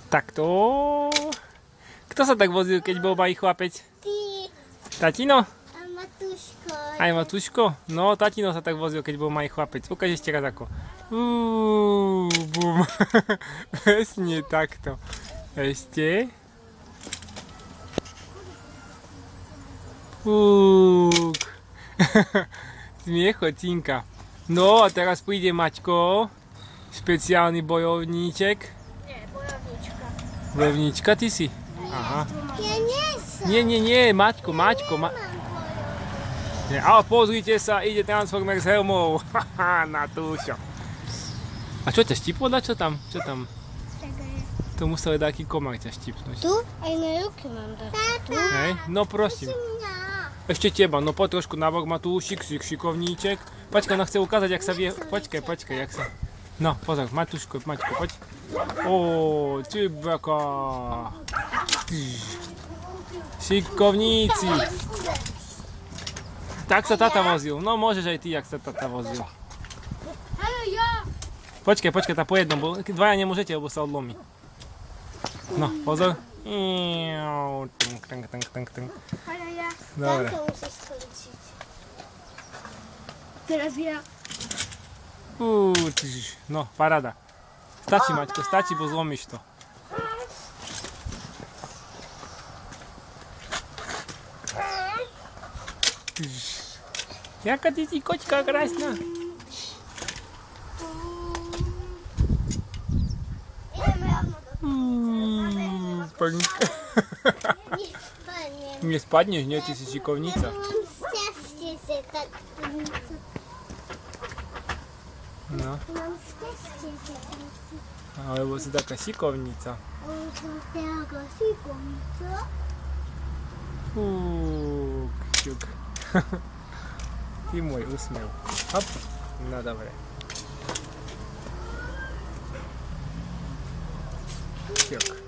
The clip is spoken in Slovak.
Takto. Kto sa tak vozil, keď bol malý chlapec? Ty. Tatino? A Matúško. Aj Matúško? No, tatino sa tak vozil, keď bol malý chlapec. Ukáž ešte raz ako. Bum. Presne takto. Ešte. Fúk. Smiechocinka. No a teraz príde Maťko. Špeciálny bojovníček. Nie, bojovníčka. Bojovníčka ty si? Aha. Ja nie som. Nie, Maťko. Nie, ale pozrite sa, ide Transformer s helmou. Haha, na túšo. A čo ťa štiplo? Čo tam? Čakaj. To musel taký komár ťa štipnúť. Tu? Aj na ruky mám dať. Tu? Hej? No prosím. Ešte teba, no poď trošku nabok Matúšik, šikovníček. Počkaj, ona chce ukázať, jak sa vie... Počkaj, jak sa... No, pozor, Matúško, Maťko, poď. Ó, tybaka. Šikovníci. Tak sa tata vozil. No môžeš aj ty, jak sa tata vozil. Počkaj, tá po jednom, bo dvaja nemôžete, lebo sa odlomí. No, pozor. Dobre. Teraz ja. No, paráda. Stačí, Maťko, stačí, bo zlomíš to. Jaká ty kočka krásna. Nie spadneš, nie? Ty si šikovnica. Mám šťastie sa tak... No. Mám šťastie sa tak... Alebo si taká šikovnica. Taká šikovnica. Kťuk. Ty môj úsmev. Hop. No dobre. Kťuk.